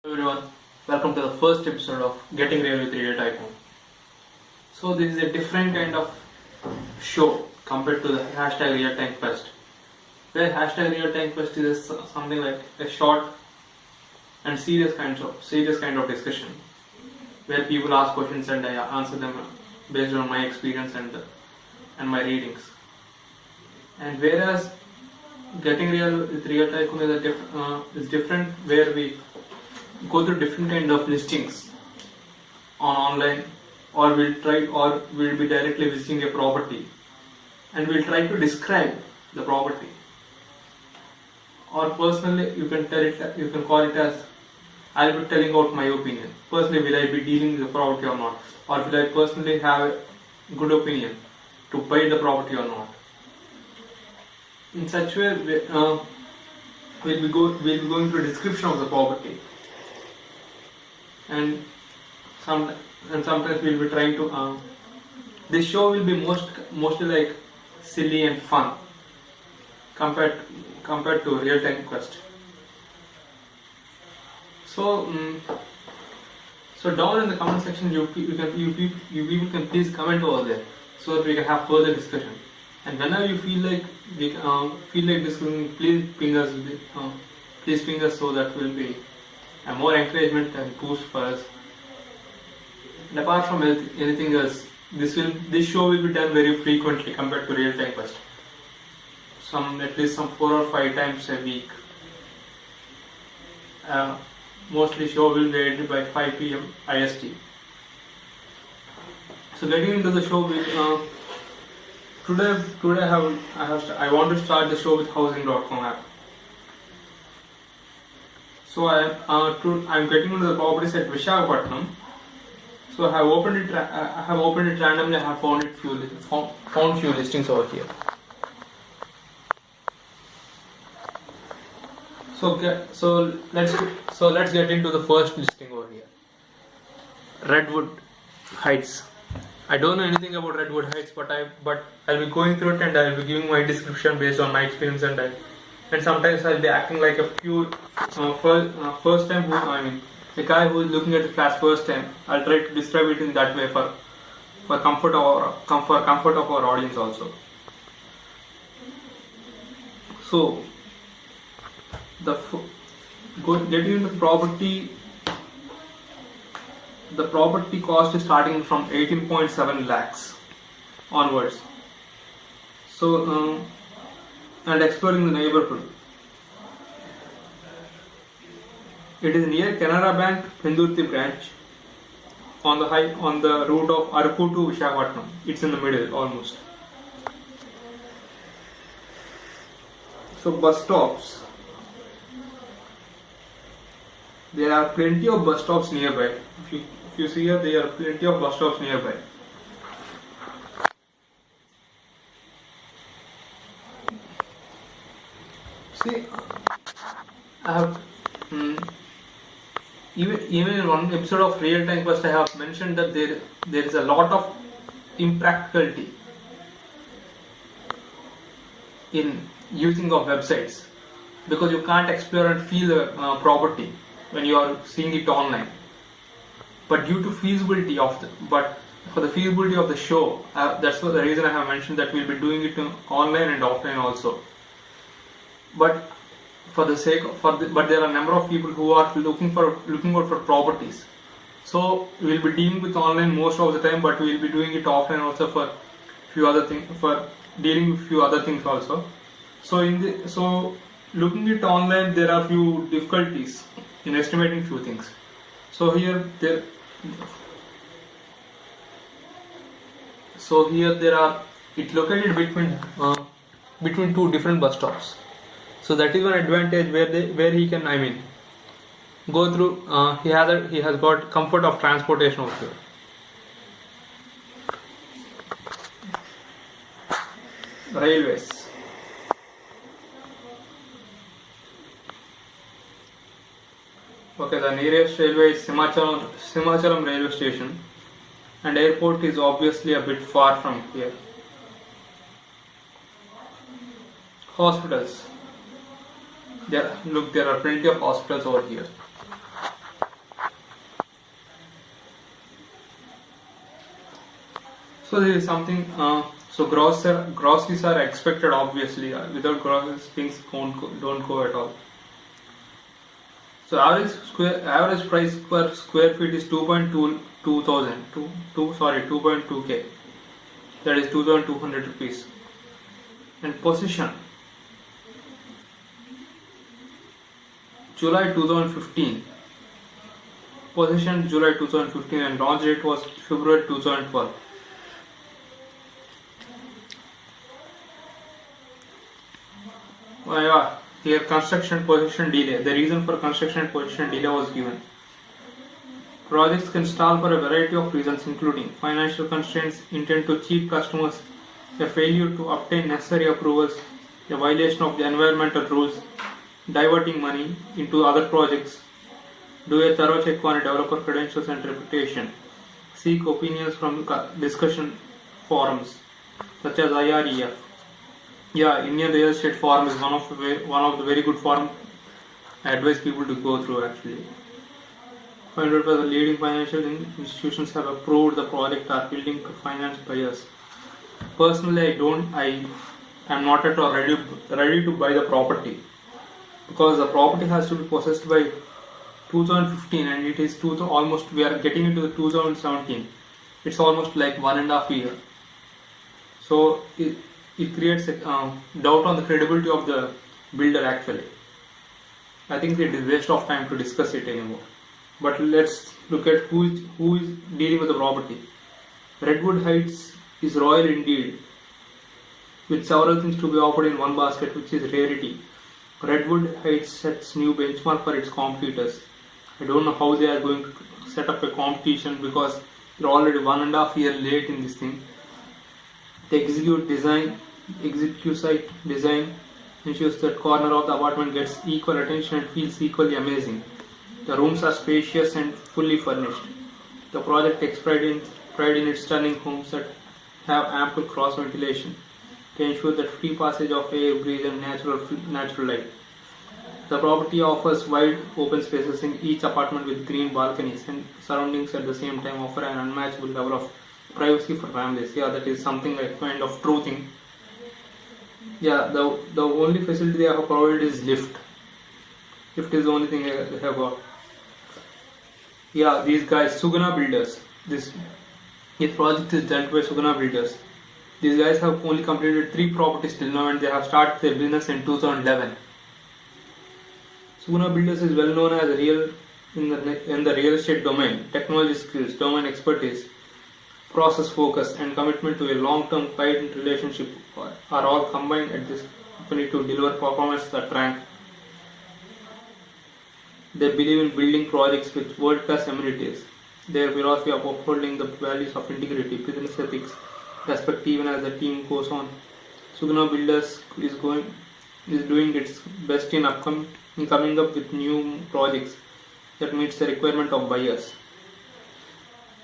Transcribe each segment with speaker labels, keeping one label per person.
Speaker 1: Everyone, welcome to the first episode of Getting Real with Real Tycoon. So this is a different kind of show compared to the hashtag Real Time Quest. Where hashtag Real Time Quest is something like a short and serious kind of discussion, where people ask questions and I answer them based on my experience and my readings. And whereas Getting Real with Real Tycoon is different, where we go through different kind of listings on online, or we'll be directly visiting a property and we'll try to describe the property, or personally you can call it as I'll be telling out my opinion. Personally, will I be dealing with the property or not, or will I personally have a good opinion to buy the property or not. In such way, we'll be going through a description of the property, and sometimes we'll be trying to. This show will be mostly like silly and fun compared to Real Time Quest. So down in the comment section, you people can please comment over there so that we can have further discussion. And whenever you feel like discussing, please ping us so that will be a more encouragement and boost for us. And apart from anything else, this show will be done very frequently compared to Real Time Quest. At least 4 or 5 times a week. Mostly show will be ended by 5 p.m. IST. So getting into the show, today I want to start the show with housing.com app. So I'm getting into the properties at Visakhapatnam. So I have opened it randomly. I have found few listings over here. So let's get into the first listing over here. Redwood Heights. I don't know anything about Redwood Heights, but I'll be going through it and I'll be giving my description based on my experience, and sometimes I'll be acting like a pure first time the guy who is looking at the flat first time. I'll try to describe it in that way for comfort of our audience also. So getting into the property. The property cost is starting from 18.7 lakhs onwards. So, and exploring the neighborhood. It is near Canara Bank Pendurthi branch on the route of Arku to Visakhapatnam. It's in the middle almost. So bus stops. There are plenty of bus stops nearby. If you see here, there are plenty of bus stops nearby. See, I have even in one episode of Real Time Quest, I have mentioned that there is a lot of impracticality in using of websites, because you can't explore and feel the property when you are seeing it online. But due to for the feasibility of the show, that's the reason I have mentioned that we'll be doing it online and offline also. But but there are a number of people who are looking out for properties. So we'll be dealing with online most of the time, but we'll be doing it offline also for dealing with few other things also. So looking at online, there are few difficulties in estimating few things. So here it's located between two different bus stops. So that is one advantage where he can go through. He has got comfort of transportation over here. Railways. Okay, the nearest railway is Simachalam railway station, and airport is obviously a bit far from here. Hospitals. There are plenty of hospitals over here. So there is something. So groceries are expected obviously. Without groceries, things don't go at all. So average price per square feet is 2.2K. That is 2,200 rupees. And position, July 2015. Position July 2015 and launch date was February 2012. Here construction position delay. The reason for construction position delay was given. Projects can stall for a variety of reasons including financial constraints, intent to cheat customers, a failure to obtain necessary approvals, a violation of the environmental rules, diverting money into other projects, do a thorough check on a developer credentials and reputation, seek opinions from discussion forums such as IREF. Indian Real Estate Forum is one of the very good forums I advise people to go through actually. Find out whether leading financial institutions have approved the project or willing to finance buyers. Personally, I am not at all ready to buy the property because the property has to be possessed by 2015 and it is almost we are getting into the 2017. It's almost like 1.5 years. So it creates a doubt on the credibility of the builder actually. I think it is waste of time to discuss it anymore. But let's look at who is dealing with the property. Redwood Heights is royal indeed, with several things to be offered in one basket, which is rarity. Redwood Heights sets new benchmark for its competitors. I don't know how they are going to set up a competition because they're already 1.5 years late in this thing. The execute site design ensures that corner of the apartment gets equal attention and feels equally amazing. The rooms are spacious and fully furnished. The project takes pride in its stunning homes that have ample cross ventilation to ensure that free passage of air, breeze and natural light. The property offers wide open spaces in each apartment with green balconies and surroundings at the same time offer an unmatchable level of privacy for families. That is something like kind of true thing. The only facility they have provided is lift. Lift is the only thing they have got. These guys, Suguna Builders. This project is done by Suguna Builders. These guys have only completed 3 properties till now and they have started their business in 2011. Suguna Builders is well known as in the real estate domain. Technology skills, domain expertise, process focus and commitment to a long-term client relationship are all combined at this company to deliver performance that rank. They believe in building projects with world-class amenities. Their philosophy of upholding the values of integrity, business ethics, respect even as the team goes on. Suguna Builders is doing its best in coming up with new projects that meets the requirement of buyers.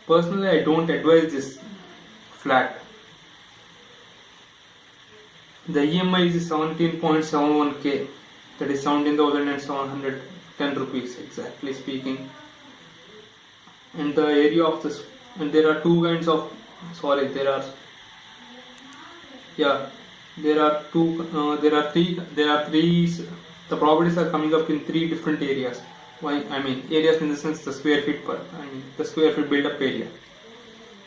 Speaker 1: Personally, I don't advise this flat. The EMI is 17.71K, that is 17,710 rupees exactly speaking. And the area of this, and there are two kinds of, the properties are coming up in 3 different areas. Areas in the sense the square feet built up area.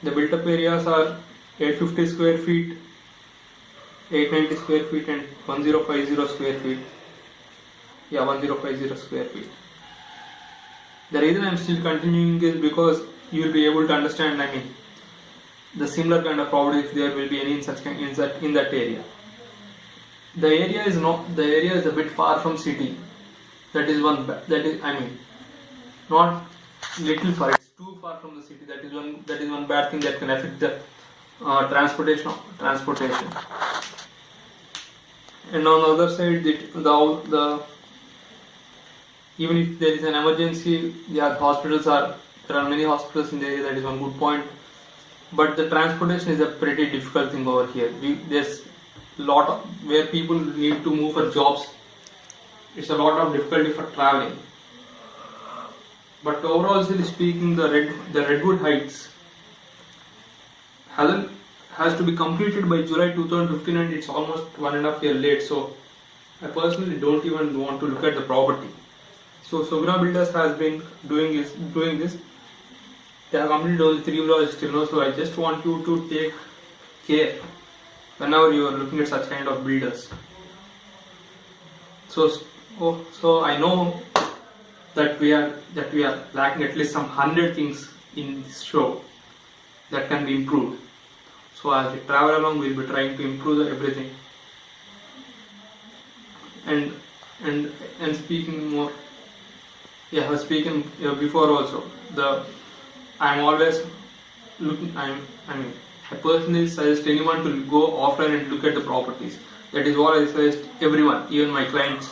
Speaker 1: The built up areas are 850 square feet, 890 square feet and 1050 square feet. 1050 square feet. The reason I am still continuing is because you will be able to understand the similar kind of property if there will be any in that area. The area is a bit far from city. That is not little far. It's too far from the city. That is one bad thing that can affect the transportation. And on the other side, even if there is an emergency, there are many hospitals in the area. That is one good point. But the transportation is a pretty difficult thing over here. There's a lot of where people need to move for jobs. It's a lot of difficulty for traveling. But overall speaking, the Redwood Heights has to be completed by July 2015 and it's almost 1.5 years late. So I personally don't even want to look at the property. So Sogura Builders has been doing this. They have completed all the 3 blocks till now. So I just want you to take care whenever you are looking at such kind of builders. So I know that we are lacking at least some 100 things in this show that can be improved. So as we travel along, we'll be trying to improve everything. And speaking more, I was speaking before also. I'm always looking. I personally suggest anyone to go offline and look at the properties. That is what I suggest everyone, even my clients.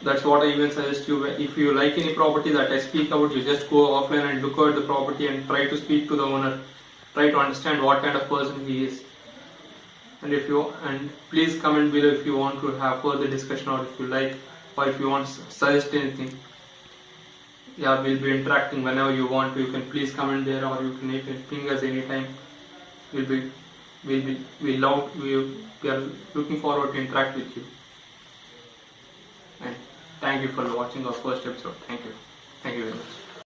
Speaker 1: That's what I even suggest you. If you like any property that I speak about, you just go offline and look at the property and try to speak to the owner. Try to understand what kind of person he is. And please comment below if you want to have further discussion, or if you like, or if you want to suggest anything. Yeah, we'll be interacting whenever you want to. You can please comment there, or you can ping us anytime. We are looking forward to interact with you. And thank you for watching our first episode. Thank you very much.